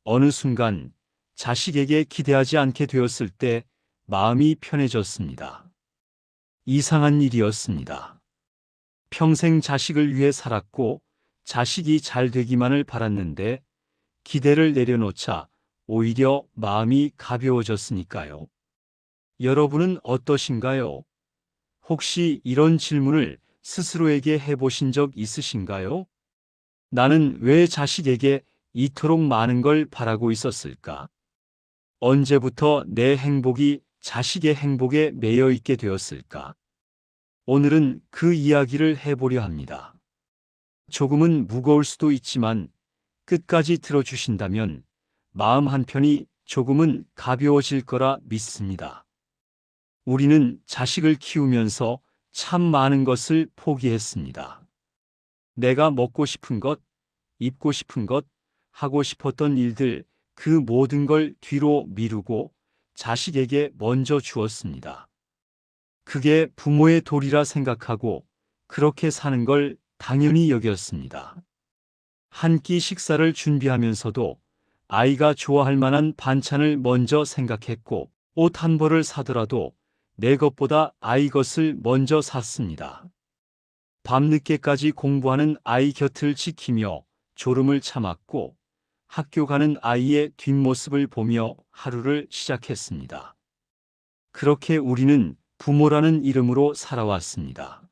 어느 순간 자식에게 기대하지 않게 되었을 때 마음이 편해졌습니다. 이상한 일이었습니다. 평생 자식을 위해 살았고 자식이 잘 되기만을 바랐는데 기대를 내려놓자 오히려 마음이 가벼워졌으니까요. 여러분은 어떠신가요? 혹시 이런 질문을 스스로에게 해보신 적 있으신가요? 나는 왜 자식에게 이토록 많은 걸 바라고 있었을까? 언제부터 내 행복이 자식의 행복에 매여 있게 되었을까? 오늘은 그 이야기를 해보려 합니다. 조금은 무거울 수도 있지만 끝까지 들어주신다면 마음 한편이 조금은 가벼워질 거라 믿습니다. 우리는 자식을 키우면서 참 많은 것을 포기했습니다. 내가 먹고 싶은 것, 입고 싶은 것, 하고 싶었던 일들, 그 모든 걸 뒤로 미루고 자식에게 먼저 주었습니다. 그게 부모의 도리라 생각하고 그렇게 사는 걸 당연히 여겼습니다. 한 끼 식사를 준비하면서도 아이가 좋아할 만한 반찬을 먼저 생각했고 옷 한 벌을 사더라도 내 것보다 아이 것을 먼저 샀습니다. 밤늦게까지 공부하는 아이 곁을 지키며 졸음을 참았고 학교 가는 아이의 뒷모습을 보며 하루를 시작했습니다. 그렇게 우리는 부모라는 이름으로 살아왔습니다.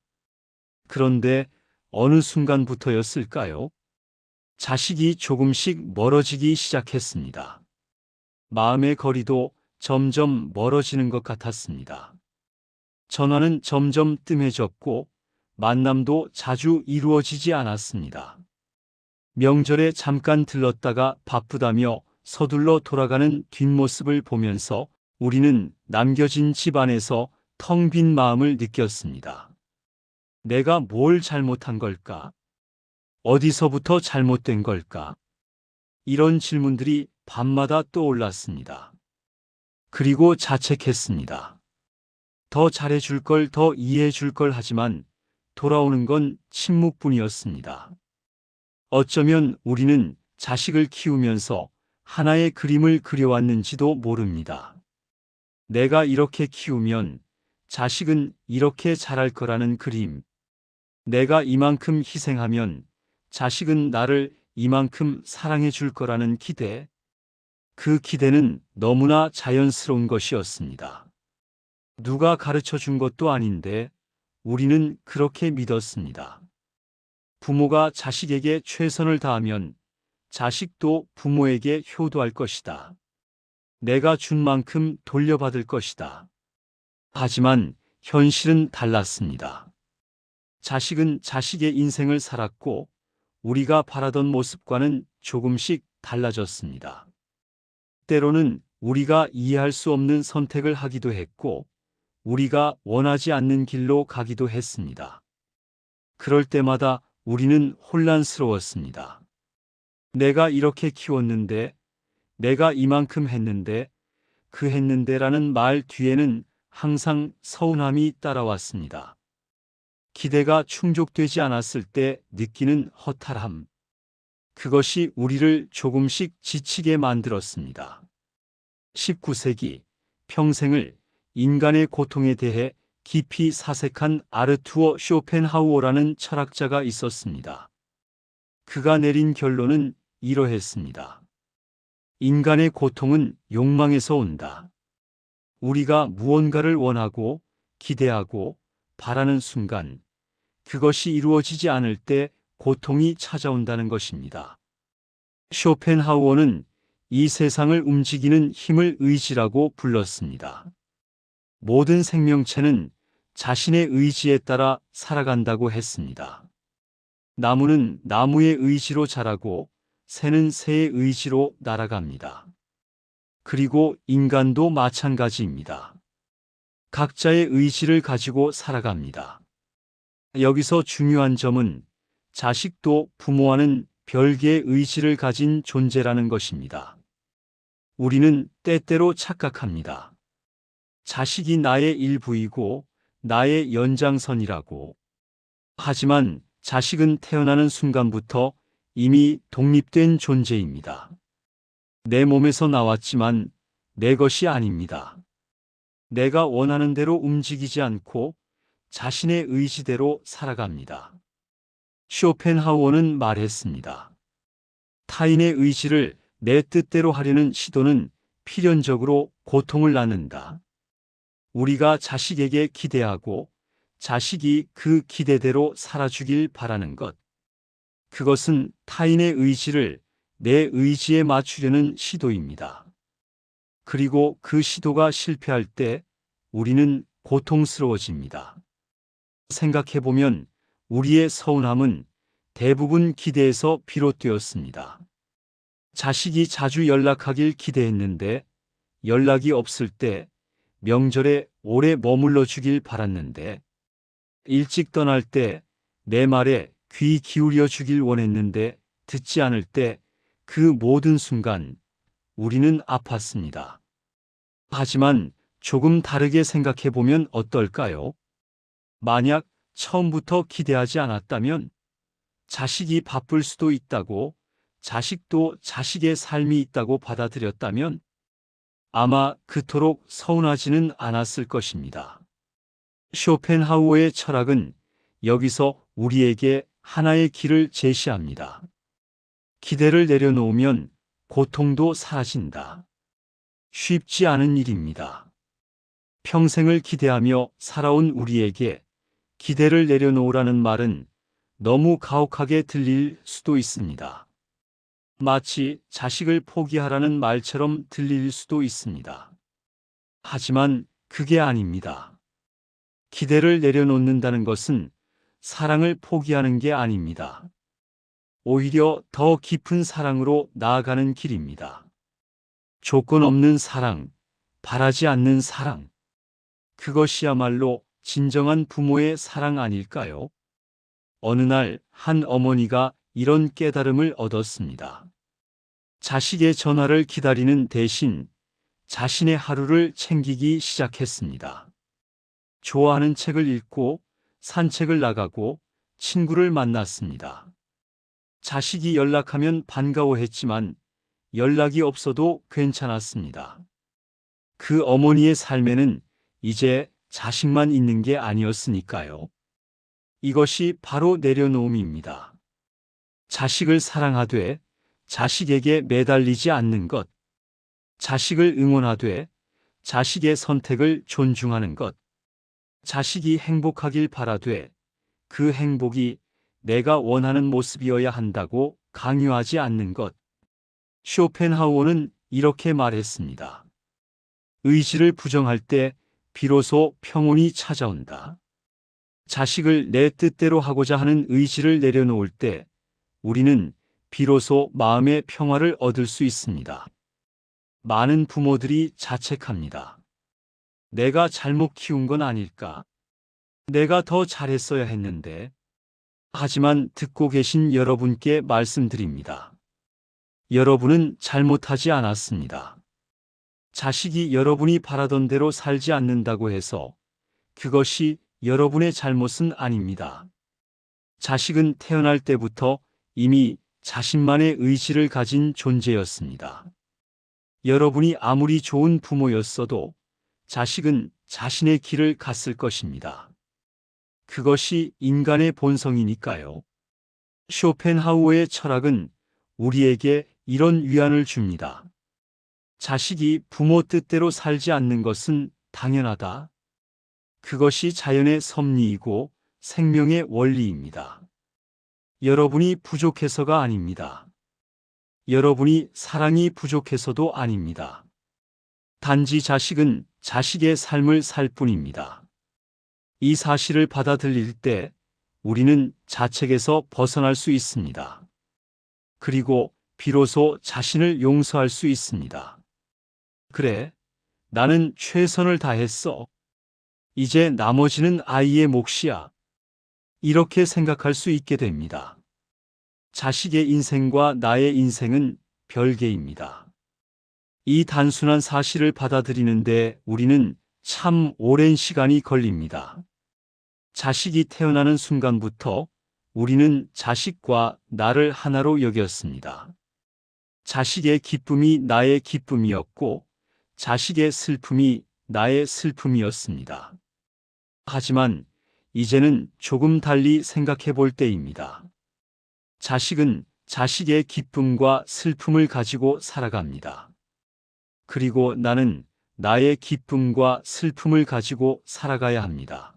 그런데 어느 순간부터였을까요? 자식이 조금씩 멀어지기 시작했습니다. 마음의 거리도 점점 멀어지는 것 같았습니다. 전화는 점점 뜸해졌고 만남도 자주 이루어지지 않았습니다. 명절에 잠깐 들렀다가 바쁘다며 서둘러 돌아가는 뒷모습을 보면서 우리는 남겨진 집안에서 텅 빈 마음을 느꼈습니다. 내가 뭘 잘못한 걸까? 어디서부터 잘못된 걸까? 이런 질문들이 밤마다 떠올랐습니다. 그리고 자책했습니다. 더 잘해줄 걸, 더 이해해줄 걸 하지만 돌아오는 건 침묵뿐이었습니다. 어쩌면 우리는 자식을 키우면서 하나의 그림을 그려왔는지도 모릅니다. 내가 이렇게 키우면 자식은 이렇게 자랄 거라는 그림. 내가 이만큼 희생하면 자식은 나를 이만큼 사랑해 줄 거라는 기대. 그 기대는 너무나 자연스러운 것이었습니다. 누가 가르쳐 준 것도 아닌데 우리는 그렇게 믿었습니다. 부모가 자식에게 최선을 다하면 자식도 부모에게 효도할 것이다. 내가 준 만큼 돌려받을 것이다. 하지만 현실은 달랐습니다. 자식은 자식의 인생을 살았고 우리가 바라던 모습과는 조금씩 달라졌습니다. 때로는 우리가 이해할 수 없는 선택을 하기도 했고 우리가 원하지 않는 길로 가기도 했습니다. 그럴 때마다 우리는 혼란스러웠습니다. 내가 이렇게 키웠는데, 내가 이만큼 했는데, 그 했는데라는 말 뒤에는 항상 서운함이 따라왔습니다. 기대가 충족되지 않았을 때 느끼는 허탈함. 그것이 우리를 조금씩 지치게 만들었습니다. 19세기 평생을 인간의 고통에 대해 깊이 사색한 아르투어 쇼펜하우어라는 철학자가 있었습니다. 그가 내린 결론은 이러했습니다. 인간의 고통은 욕망에서 온다. 우리가 무언가를 원하고 기대하고 바라는 순간 그것이 이루어지지 않을 때 고통이 찾아온다는 것입니다. 쇼펜하우어는 이 세상을 움직이는 힘을 의지라고 불렀습니다. 모든 생명체는 자신의 의지에 따라 살아간다고 했습니다. 나무는 나무의 의지로 자라고 새는 새의 의지로 날아갑니다. 그리고 인간도 마찬가지입니다. 각자의 의지를 가지고 살아갑니다. 여기서 중요한 점은 자식도 부모와는 별개의 의지를 가진 존재라는 것입니다. 우리는 때때로 착각합니다. 자식이 나의 일부이고 나의 연장선이라고. 하지만 자식은 태어나는 순간부터 이미 독립된 존재입니다. 내 몸에서 나왔지만 내 것이 아닙니다. 내가 원하는 대로 움직이지 않고 자신의 의지대로 살아갑니다. 쇼펜하우어는 말했습니다. 타인의 의지를 내 뜻대로 하려는 시도는 필연적으로 고통을 낳는다. 우리가 자식에게 기대하고 자식이 그 기대대로 살아주길 바라는 것. 그것은 타인의 의지를 내 의지에 맞추려는 시도입니다. 그리고 그 시도가 실패할 때 우리는 고통스러워집니다. 생각해보면 우리의 서운함은 대부분 기대에서 비롯되었습니다. 자식이 자주 연락하길 기대했는데 연락이 없을 때, 명절에 오래 머물러 주길 바랐는데, 일찍 떠날 때 내 말에 귀 기울여 주길 원했는데 듣지 않을 때 그 모든 순간 우리는 아팠습니다. 하지만 조금 다르게 생각해 보면 어떨까요? 만약 처음부터 기대하지 않았다면 자식이 바쁠 수도 있다고, 자식도 자식의 삶이 있다고 받아들였다면 아마 그토록 서운하지는 않았을 것입니다. 쇼펜하우어의 철학은 여기서 우리에게 하나의 길을 제시합니다. 기대를 내려놓으면 고통도 사라진다. 쉽지 않은 일입니다. 평생을 기대하며 살아온 우리에게 기대를 내려놓으라는 말은 너무 가혹하게 들릴 수도 있습니다. 마치 자식을 포기하라는 말처럼 들릴 수도 있습니다. 하지만 그게 아닙니다. 기대를 내려놓는다는 것은 사랑을 포기하는 게 아닙니다. 오히려 더 깊은 사랑으로 나아가는 길입니다. 조건 없는 사랑, 바라지 않는 사랑. 그것이야말로 진정한 부모의 사랑 아닐까요? 어느 날 한 어머니가 이런 깨달음을 얻었습니다. 자식의 전화를 기다리는 대신 자신의 하루를 챙기기 시작했습니다. 좋아하는 책을 읽고 산책을 나가고 친구를 만났습니다. 자식이 연락하면 반가워했지만 연락이 없어도 괜찮았습니다. 그 어머니의 삶에는 이제 자식만 있는 게 아니었으니까요. 이것이 바로 내려놓음입니다. 자식을 사랑하되 자식에게 매달리지 않는 것. 자식을 응원하되 자식의 선택을 존중하는 것. 자식이 행복하길 바라되 그 행복이 내가 원하는 모습이어야 한다고 강요하지 않는 것. 쇼펜하우어는 이렇게 말했습니다. 의지를 부정할 때 비로소 평온이 찾아온다. 자식을 내 뜻대로 하고자 하는 의지를 내려놓을 때 우리는 비로소 마음의 평화를 얻을 수 있습니다. 많은 부모들이 자책합니다. 내가 잘못 키운 건 아닐까? 내가 더 잘했어야 했는데. 하지만 듣고 계신 여러분께 말씀드립니다. 여러분은 잘못하지 않았습니다. 자식이 여러분이 바라던 대로 살지 않는다고 해서 그것이 여러분의 잘못은 아닙니다. 자식은 태어날 때부터 이미 자신만의 의지를 가진 존재였습니다. 여러분이 아무리 좋은 부모였어도 자식은 자신의 길을 갔을 것입니다. 그것이 인간의 본성이니까요. 쇼펜하우어의 철학은 우리에게 이런 위안을 줍니다. 자식이 부모 뜻대로 살지 않는 것은 당연하다. 그것이 자연의 섭리이고 생명의 원리입니다. 여러분이 부족해서가 아닙니다. 여러분이 사랑이 부족해서도 아닙니다. 단지 자식은 자식의 삶을 살 뿐입니다. 이 사실을 받아들일 때 우리는 자책에서 벗어날 수 있습니다. 그리고 비로소 자신을 용서할 수 있습니다. 그래, 나는 최선을 다했어. 이제 나머지는 아이의 몫이야. 이렇게 생각할 수 있게 됩니다. 자식의 인생과 나의 인생은 별개입니다. 이 단순한 사실을 받아들이는데 우리는 참 오랜 시간이 걸립니다. 자식이 태어나는 순간부터 우리는 자식과 나를 하나로 여겼습니다. 자식의 기쁨이 나의 기쁨이었고 자식의 슬픔이 나의 슬픔이었습니다. 하지만 이제는 조금 달리 생각해 볼 때입니다. 자식은 자식의 기쁨과 슬픔을 가지고 살아갑니다. 그리고 나는 나의 기쁨과 슬픔을 가지고 살아가야 합니다.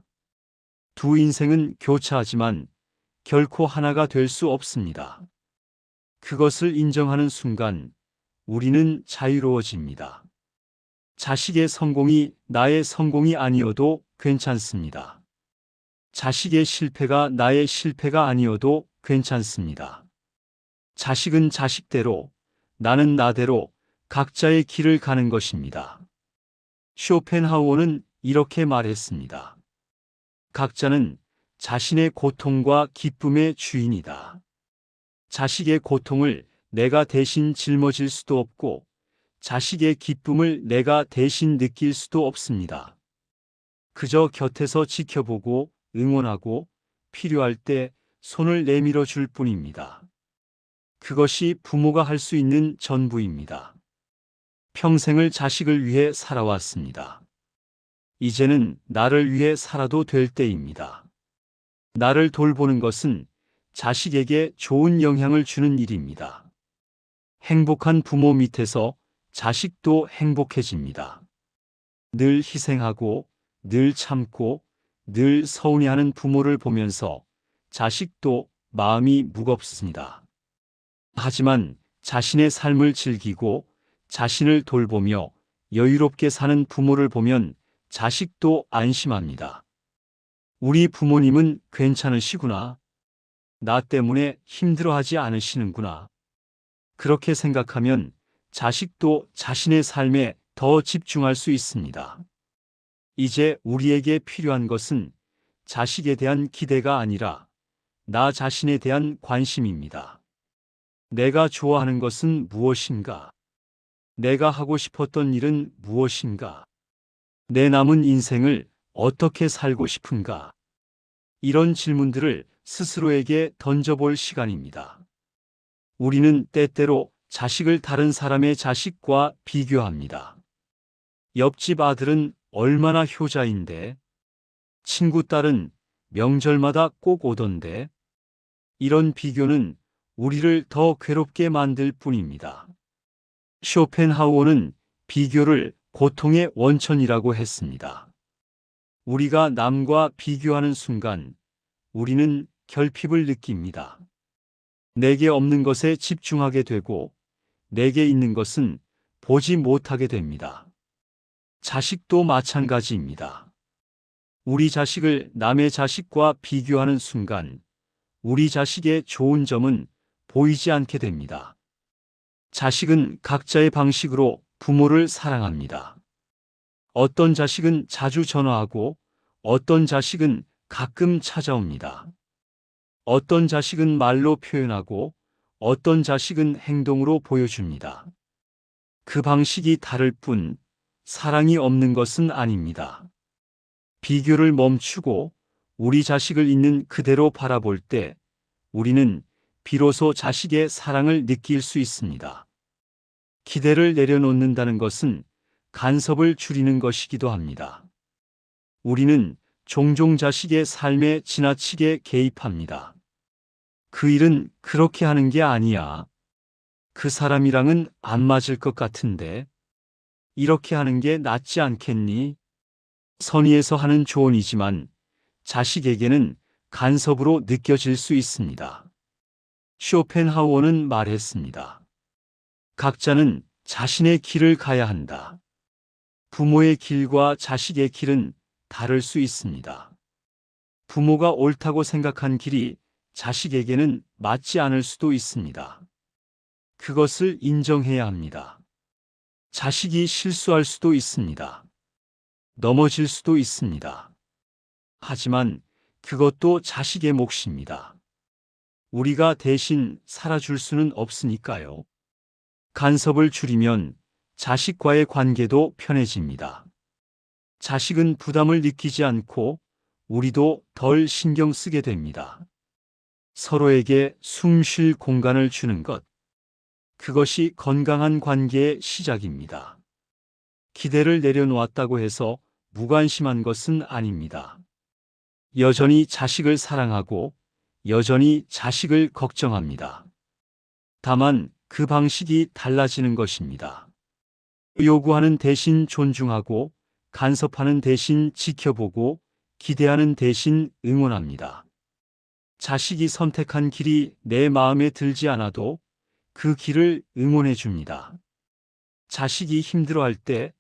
두 인생은 교차하지만 결코 하나가 될 수 없습니다. 그것을 인정하는 순간 우리는 자유로워집니다. 자식의 성공이 나의 성공이 아니어도 괜찮습니다. 자식의 실패가 나의 실패가 아니어도 괜찮습니다. 자식은 자식대로, 나는 나대로 각자의 길을 가는 것입니다. 쇼펜하우어는 이렇게 말했습니다. 각자는 자신의 고통과 기쁨의 주인이다. 자식의 고통을 내가 대신 짊어질 수도 없고 자식의 기쁨을 내가 대신 느낄 수도 없습니다. 그저 곁에서 지켜보고 응원하고 필요할 때 손을 내밀어 줄 뿐입니다. 그것이 부모가 할 수 있는 전부입니다. 평생을 자식을 위해 살아왔습니다. 이제는 나를 위해 살아도 될 때입니다. 나를 돌보는 것은 자식에게 좋은 영향을 주는 일입니다. 행복한 부모 밑에서 자식도 행복해집니다. 늘 희생하고, 늘 참고, 늘 서운해하는 부모를 보면서 자식도 마음이 무겁습니다. 하지만 자신의 삶을 즐기고 자신을 돌보며 여유롭게 사는 부모를 보면 자식도 안심합니다. 우리 부모님은 괜찮으시구나. 나 때문에 힘들어하지 않으시는구나. 그렇게 생각하면 자식도 자신의 삶에 더 집중할 수 있습니다. 이제 우리에게 필요한 것은 자식에 대한 기대가 아니라 나 자신에 대한 관심입니다. 내가 좋아하는 것은 무엇인가? 내가 하고 싶었던 일은 무엇인가? 내 남은 인생을 어떻게 살고 싶은가? 이런 질문들을 스스로에게 던져볼 시간입니다. 우리는 때때로 자식을 다른 사람의 자식과 비교합니다. 옆집 아들은 얼마나 효자인데, 친구 딸은 명절마다 꼭 오던데, 이런 비교는 우리를 더 괴롭게 만들 뿐입니다. 쇼펜하우어는 비교를 고통의 원천이라고 했습니다. 우리가 남과 비교하는 순간 우리는 결핍을 느낍니다. 내게 없는 것에 집중하게 되고 내게 있는 것은 보지 못하게 됩니다. 자식도 마찬가지입니다. 우리 자식을 남의 자식과 비교하는 순간 우리 자식의 좋은 점은 보이지 않게 됩니다. 자식은 각자의 방식으로 부모를 사랑합니다. 어떤 자식은 자주 전화하고 어떤 자식은 가끔 찾아옵니다. 어떤 자식은 말로 표현하고 어떤 자식은 행동으로 보여줍니다. 그 방식이 다를 뿐 사랑이 없는 것은 아닙니다. 비교를 멈추고 우리 자식을 있는 그대로 바라볼 때 우리는 비로소 자식의 사랑을 느낄 수 있습니다. 기대를 내려놓는다는 것은 간섭을 줄이는 것이기도 합니다. 우리는 종종 자식의 삶에 지나치게 개입합니다. 그 일은 그렇게 하는 게 아니야. 그 사람이랑은 안 맞을 것 같은데. 이렇게 하는 게 낫지 않겠니? 선의에서 하는 조언이지만 자식에게는 간섭으로 느껴질 수 있습니다. 쇼펜하우어는 말했습니다. 각자는 자신의 길을 가야 한다. 부모의 길과 자식의 길은 다를 수 있습니다. 부모가 옳다고 생각한 길이 자식에게는 맞지 않을 수도 있습니다. 그것을 인정해야 합니다. 자식이 실수할 수도 있습니다. 넘어질 수도 있습니다. 하지만 그것도 자식의 몫입니다. 우리가 대신 살아줄 수는 없으니까요. 간섭을 줄이면 자식과의 관계도 편해집니다. 자식은 부담을 느끼지 않고 우리도 덜 신경 쓰게 됩니다. 서로에게 숨 쉴 공간을 주는 것. 그것이 건강한 관계의 시작입니다. 기대를 내려놓았다고 해서 무관심한 것은 아닙니다. 여전히 자식을 사랑하고 여전히 자식을 걱정합니다. 다만 그 방식이 달라지는 것입니다. 요구하는 대신 존중하고 간섭하는 대신 지켜보고 기대하는 대신 응원합니다. 자식이 선택한 길이 내 마음에 들지 않아도 그 길을 응원해 줍니다. 자식이 힘들어할 때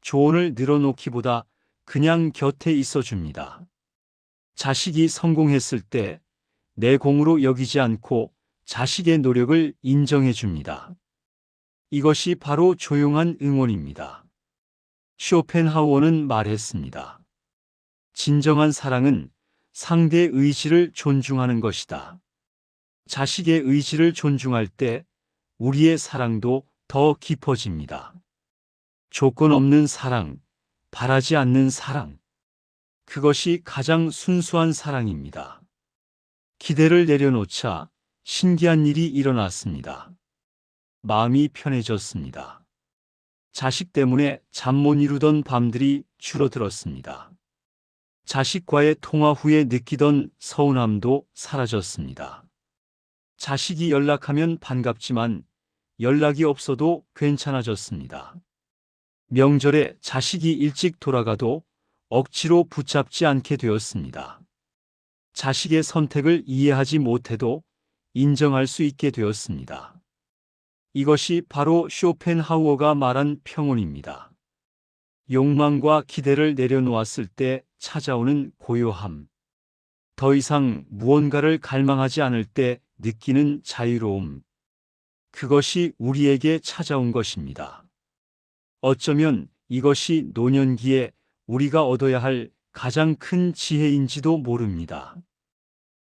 조언을 늘어놓기보다 그냥 곁에 있어 줍니다. 자식이 성공했을 때 내 공으로 여기지 않고 자식의 노력을 인정해 줍니다. 이것이 바로 조용한 응원입니다. 쇼펜하우어는 말했습니다. 진정한 사랑은 상대의 의지를 존중하는 것이다. 자식의 의지를 존중할 때 우리의 사랑도 더 깊어집니다. 조건 없는 사랑, 바라지 않는 사랑. 그것이 가장 순수한 사랑입니다. 기대를 내려놓자 신기한 일이 일어났습니다. 마음이 편해졌습니다. 자식 때문에 잠 못 이루던 밤들이 줄어들었습니다. 자식과의 통화 후에 느끼던 서운함도 사라졌습니다. 자식이 연락하면 반갑지만 연락이 없어도 괜찮아졌습니다. 명절에 자식이 일찍 돌아가도 억지로 붙잡지 않게 되었습니다. 자식의 선택을 이해하지 못해도 인정할 수 있게 되었습니다. 이것이 바로 쇼펜하우어가 말한 평온입니다. 욕망과 기대를 내려놓았을 때 찾아오는 고요함. 더 이상 무언가를 갈망하지 않을 때 느끼는 자유로움. 그것이 우리에게 찾아온 것입니다. 어쩌면 이것이 노년기에 우리가 얻어야 할 가장 큰 지혜인지도 모릅니다.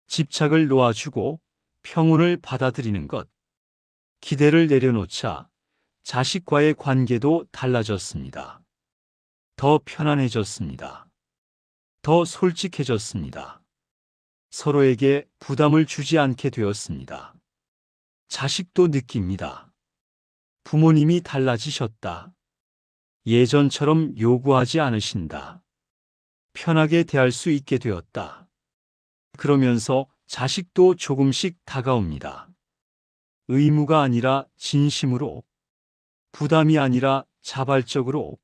집착을 놓아주고 평온을 받아들이는 것. 기대를 내려놓자 자식과의 관계도 달라졌습니다. 더 편안해졌습니다. 더 솔직해졌습니다. 서로에게 부담을 주지 않게 되었습니다. 자식도 느낍니다. 부모님이 달라지셨다. 예전처럼 요구하지 않으신다. 편하게 대할 수 있게 되었다. 그러면서 자식도 조금씩 다가옵니다. 의무가 아니라 진심으로, 부담이 아니라 자발적으로.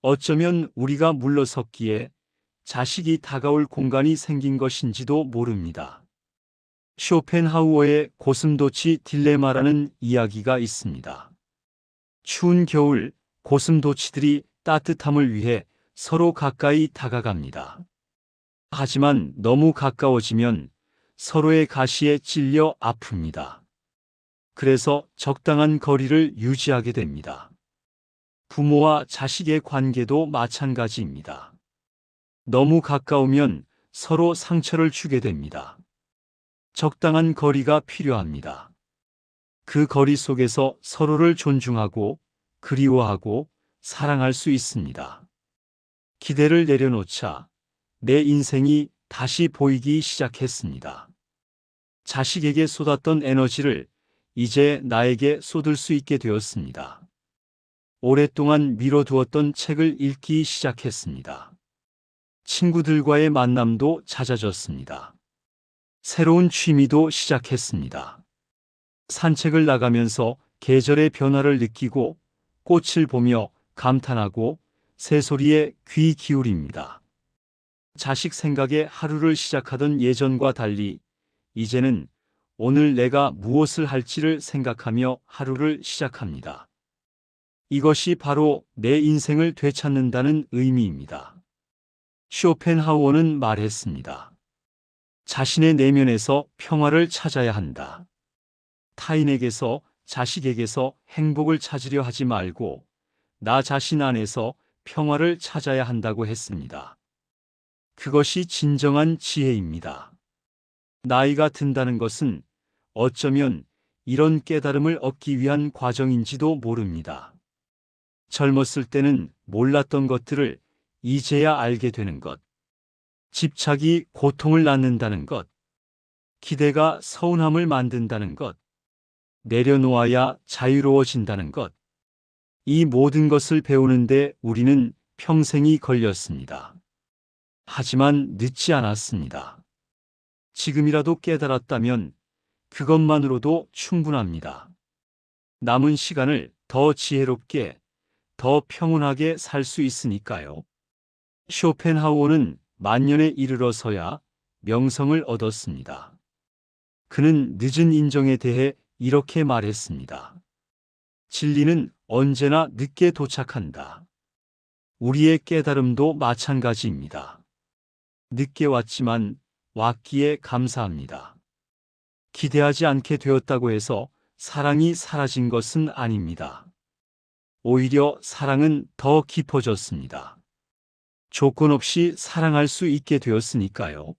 어쩌면 우리가 물러섰기에 자식이 다가올 공간이 생긴 것인지도 모릅니다. 쇼펜하우어의 고슴도치 딜레마라는 이야기가 있습니다. 추운 겨울, 고슴도치들이 따뜻함을 위해 서로 가까이 다가갑니다. 하지만 너무 가까워지면 서로의 가시에 찔려 아픕니다. 그래서 적당한 거리를 유지하게 됩니다. 부모와 자식의 관계도 마찬가지입니다. 너무 가까우면 서로 상처를 주게 됩니다. 적당한 거리가 필요합니다. 그 거리 속에서 서로를 존중하고 그리워하고 사랑할 수 있습니다. 기대를 내려놓자 내 인생이 다시 보이기 시작했습니다. 자식에게 쏟았던 에너지를 이제 나에게 쏟을 수 있게 되었습니다. 오랫동안 미뤄두었던 책을 읽기 시작했습니다. 친구들과의 만남도 잦아졌습니다. 새로운 취미도 시작했습니다. 산책을 나가면서 계절의 변화를 느끼고 꽃을 보며 감탄하고 새소리에 귀 기울입니다. 자식 생각에 하루를 시작하던 예전과 달리 이제는 오늘 내가 무엇을 할지를 생각하며 하루를 시작합니다. 이것이 바로 내 인생을 되찾는다는 의미입니다. 쇼펜하우어는 말했습니다. 자신의 내면에서 평화를 찾아야 한다. 타인에게서, 자식에게서 행복을 찾으려 하지 말고 나 자신 안에서 평화를 찾아야 한다고 했습니다. 그것이 진정한 지혜입니다. 나이가 든다는 것은 어쩌면 이런 깨달음을 얻기 위한 과정인지도 모릅니다. 젊었을 때는 몰랐던 것들을 이제야 알게 되는 것. 집착이 고통을 낳는다는 것. 기대가 서운함을 만든다는 것. 내려놓아야 자유로워진다는 것. 이 모든 것을 배우는데 우리는 평생이 걸렸습니다. 하지만 늦지 않았습니다. 지금이라도 깨달았다면 그것만으로도 충분합니다. 남은 시간을 더 지혜롭게, 더 평온하게 살 수 있으니까요. 쇼펜하우어는 만년에 이르러서야 명성을 얻었습니다. 그는 늦은 인정에 대해 이렇게 말했습니다. 진리는 언제나 늦게 도착한다. 우리의 깨달음도 마찬가지입니다. 늦게 왔지만 왔기에 감사합니다. 기대하지 않게 되었다고 해서 사랑이 사라진 것은 아닙니다. 오히려 사랑은 더 깊어졌습니다. 조건 없이 사랑할 수 있게 되었으니까요.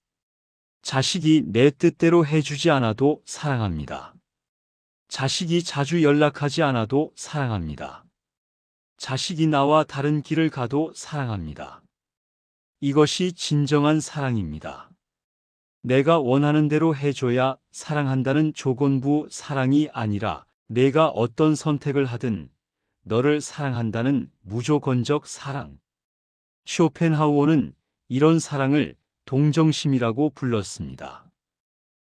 자식이 내 뜻대로 해주지 않아도 사랑합니다. 자식이 자주 연락하지 않아도 사랑합니다. 자식이 나와 다른 길을 가도 사랑합니다. 이것이 진정한 사랑입니다. 내가 원하는 대로 해줘야 사랑한다는 조건부 사랑이 아니라 내가 어떤 선택을 하든 너를 사랑한다는 무조건적 사랑. 쇼펜하우어는 이런 사랑을 동정심이라고 불렀습니다.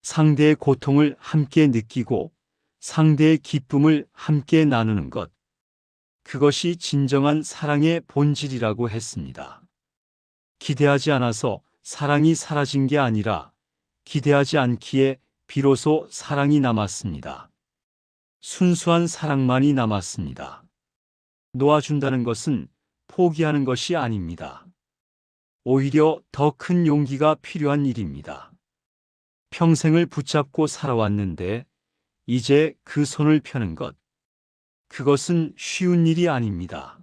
상대의 고통을 함께 느끼고 상대의 기쁨을 함께 나누는 것. 그것이 진정한 사랑의 본질이라고 했습니다. 기대하지 않아서 사랑이 사라진 게 아니라 기대하지 않기에 비로소 사랑이 남았습니다. 순수한 사랑만이 남았습니다. 놓아준다는 것은 포기하는 것이 아닙니다. 오히려 더 큰 용기가 필요한 일입니다. 평생을 붙잡고 살아왔는데 이제 그 손을 펴는 것. 그것은 쉬운 일이 아닙니다.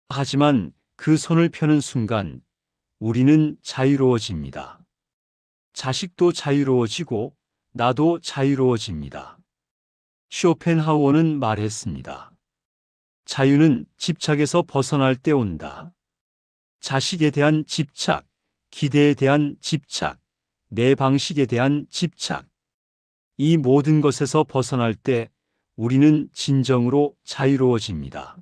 하지만 그 손을 펴는 순간 우리는 자유로워집니다. 자식도 자유로워지고 나도 자유로워집니다. 쇼펜하우어는 말했습니다. 자유는 집착에서 벗어날 때 온다. 자식에 대한 집착, 기대에 대한 집착, 내 방식에 대한 집착. 이 모든 것에서 벗어날 때 우리는 진정으로 자유로워집니다.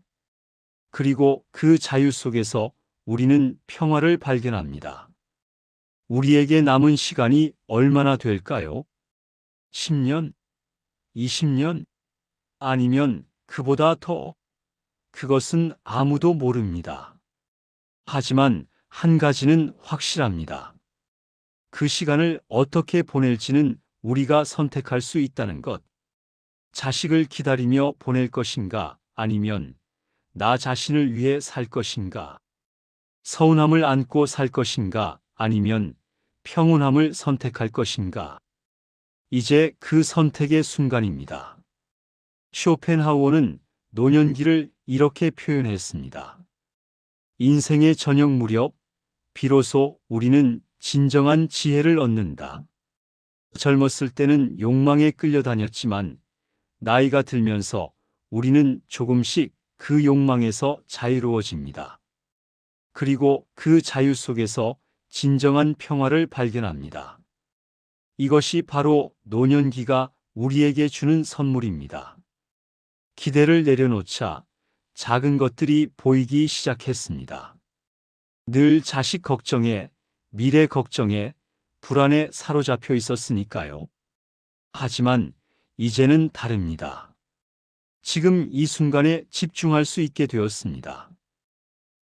그리고 그 자유 속에서 우리는 평화를 발견합니다. 우리에게 남은 시간이 얼마나 될까요? 10년? 20년? 아니면 그보다 더? 그것은 아무도 모릅니다. 하지만 한 가지는 확실합니다. 그 시간을 어떻게 보낼지는 우리가 선택할 수 있다는 것. 자식을 기다리며 보낼 것인가 아니면 나 자신을 위해 살 것인가. 서운함을 안고 살 것인가 아니면 평온함을 선택할 것인가. 이제 그 선택의 순간입니다. 쇼펜하우어는 노년기를 이렇게 표현했습니다. 인생의 저녁 무렵 비로소 우리는 진정한 지혜를 얻는다. 젊었을 때는 욕망에 끌려다녔지만 나이가 들면서 우리는 조금씩 그 욕망에서 자유로워집니다. 그리고 그 자유 속에서 진정한 평화를 발견합니다. 이것이 바로 노년기가 우리에게 주는 선물입니다. 기대를 내려놓자 작은 것들이 보이기 시작했습니다. 늘 자식 걱정에, 미래 걱정에, 불안에 사로잡혀 있었으니까요. 하지만 이제는 다릅니다. 지금 이 순간에 집중할 수 있게 되었습니다.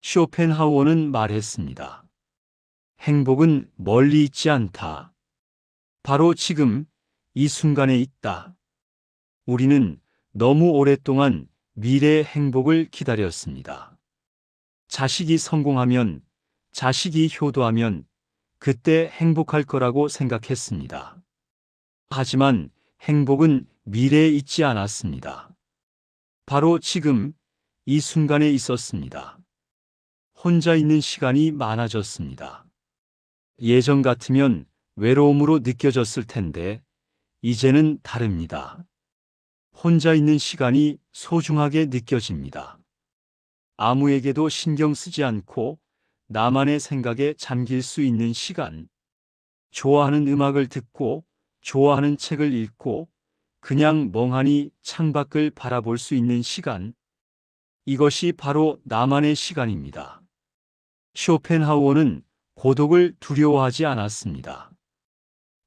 쇼펜하우어는 말했습니다. 행복은 멀리 있지 않다. 바로 지금 이 순간에 있다. 우리는 너무 오랫동안 미래의 행복을 기다렸습니다. 자식이 성공하면, 자식이 효도하면 그때 행복할 거라고 생각했습니다. 하지만 행복은 미래에 있지 않았습니다. 바로 지금 이 순간에 있었습니다. 혼자 있는 시간이 많아졌습니다. 예전 같으면 외로움으로 느껴졌을 텐데 이제는 다릅니다. 혼자 있는 시간이 소중하게 느껴집니다. 아무에게도 신경 쓰지 않고 나만의 생각에 잠길 수 있는 시간. 좋아하는 음악을 듣고 좋아하는 책을 읽고 그냥 멍하니 창밖을 바라볼 수 있는 시간. 이것이 바로 나만의 시간입니다. 쇼펜하우어는 고독을 두려워하지 않았습니다.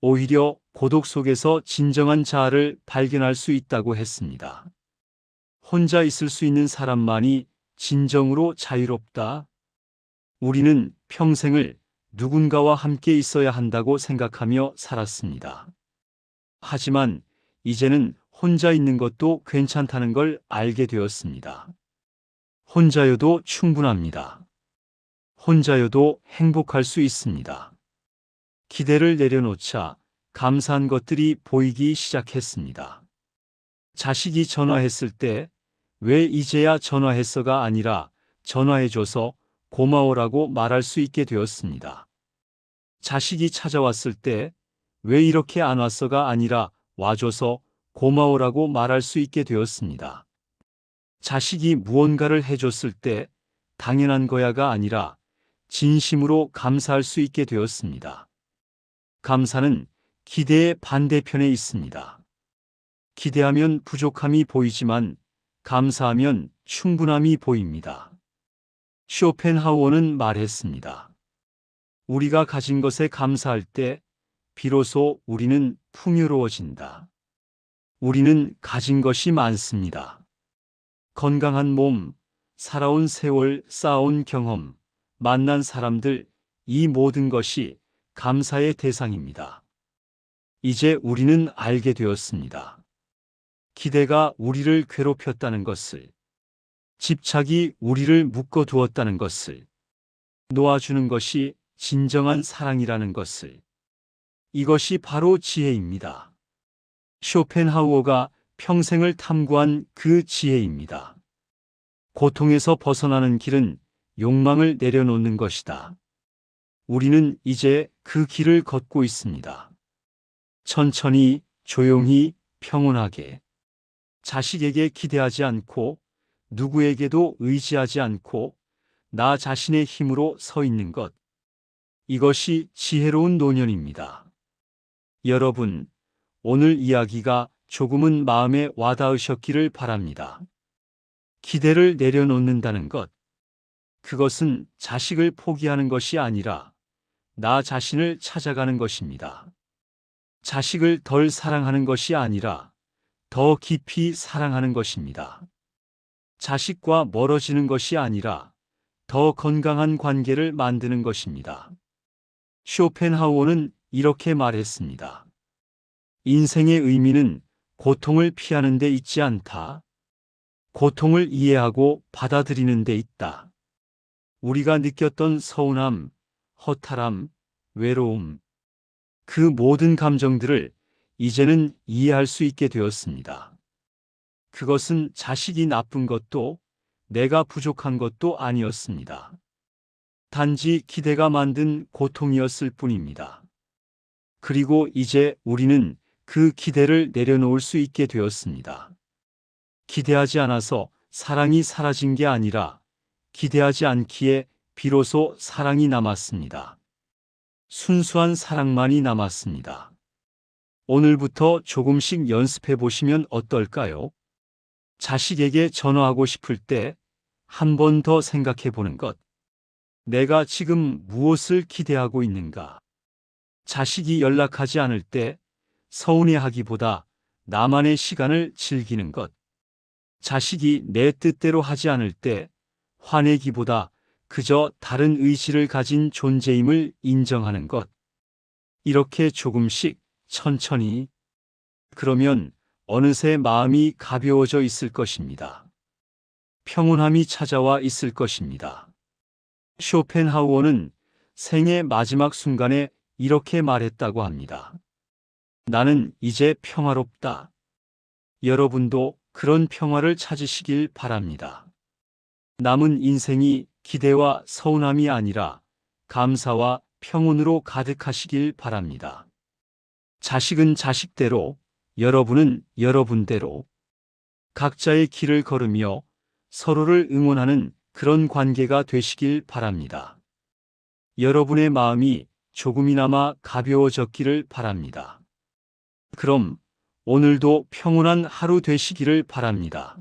오히려 고독 속에서 진정한 자아를 발견할 수 있다고 했습니다. 혼자 있을 수 있는 사람만이 진정으로 자유롭다. 우리는 평생을 누군가와 함께 있어야 한다고 생각하며 살았습니다. 하지만 이제는 혼자 있는 것도 괜찮다는 걸 알게 되었습니다. 혼자여도 충분합니다. 혼자여도 행복할 수 있습니다. 기대를 내려놓자 감사한 것들이 보이기 시작했습니다. 자식이 전화했을 때 왜 이제야 전화했어가 아니라 전화해줘서 고마워라고 말할 수 있게 되었습니다. 자식이 찾아왔을 때 왜 이렇게 안 왔어가 아니라 와줘서 고마워라고 말할 수 있게 되었습니다. 자식이 무언가를 해줬을 때 당연한 거야가 아니라 진심으로 감사할 수 있게 되었습니다. 감사는 기대의 반대편에 있습니다. 기대하면 부족함이 보이지만 감사하면 충분함이 보입니다. 쇼펜하우어는 말했습니다. 우리가 가진 것에 감사할 때 비로소 우리는 풍요로워진다. 우리는 가진 것이 많습니다. 건강한 몸, 살아온 세월, 쌓아온 경험, 만난 사람들, 이 모든 것이 감사의 대상입니다. 이제 우리는 알게 되었습니다. 기대가 우리를 괴롭혔다는 것을, 집착이 우리를 묶어두었다는 것을, 놓아주는 것이 진정한 사랑이라는 것을. 이것이 바로 지혜입니다. 쇼펜하우어가 평생을 탐구한 그 지혜입니다. 고통에서 벗어나는 길은 욕망을 내려놓는 것이다. 우리는 이제 그 길을 걷고 있습니다. 천천히, 조용히, 평온하게. 자식에게 기대하지 않고, 누구에게도 의지하지 않고, 나 자신의 힘으로 서 있는 것. 이것이 지혜로운 노년입니다. 여러분, 오늘 이야기가 조금은 마음에 와닿으셨기를 바랍니다. 기대를 내려놓는다는 것. 그것은 자식을 포기하는 것이 아니라 나 자신을 찾아가는 것입니다. 자식을 덜 사랑하는 것이 아니라 더 깊이 사랑하는 것입니다. 자식과 멀어지는 것이 아니라 더 건강한 관계를 만드는 것입니다. 쇼펜하우어는 이렇게 말했습니다. 인생의 의미는 고통을 피하는 데 있지 않다. 고통을 이해하고 받아들이는 데 있다. 우리가 느꼈던 서운함, 허탈함, 외로움, 그 모든 감정들을 이제는 이해할 수 있게 되었습니다. 그것은 자식이 나쁜 것도 내가 부족한 것도 아니었습니다. 단지 기대가 만든 고통이었을 뿐입니다. 그리고 이제 우리는 그 기대를 내려놓을 수 있게 되었습니다. 기대하지 않아서 사랑이 사라진 게 아니라 기대하지 않기에 비로소 사랑이 남았습니다. 순수한 사랑만이 남았습니다. 오늘부터 조금씩 연습해 보시면 어떨까요? 자식에게 전화하고 싶을 때 한 번 더 생각해 보는 것. 내가 지금 무엇을 기대하고 있는가? 자식이 연락하지 않을 때 서운해하기보다 나만의 시간을 즐기는 것. 자식이 내 뜻대로 하지 않을 때 화내기보다 그저 다른 의지를 가진 존재임을 인정하는 것. 이렇게 조금씩 천천히. 그러면 어느새 마음이 가벼워져 있을 것입니다. 평온함이 찾아와 있을 것입니다. 쇼펜하우어는 생의 마지막 순간에 이렇게 말했다고 합니다. 나는 이제 평화롭다. 여러분도 그런 평화를 찾으시길 바랍니다. 남은 인생이 기대와 서운함이 아니라 감사와 평온으로 가득하시길 바랍니다. 자식은 자식대로, 여러분은 여러분대로 각자의 길을 걸으며 서로를 응원하는 그런 관계가 되시길 바랍니다. 여러분의 마음이 조금이나마 가벼워졌기를 바랍니다. 그럼 오늘도 평온한 하루 되시기를 바랍니다.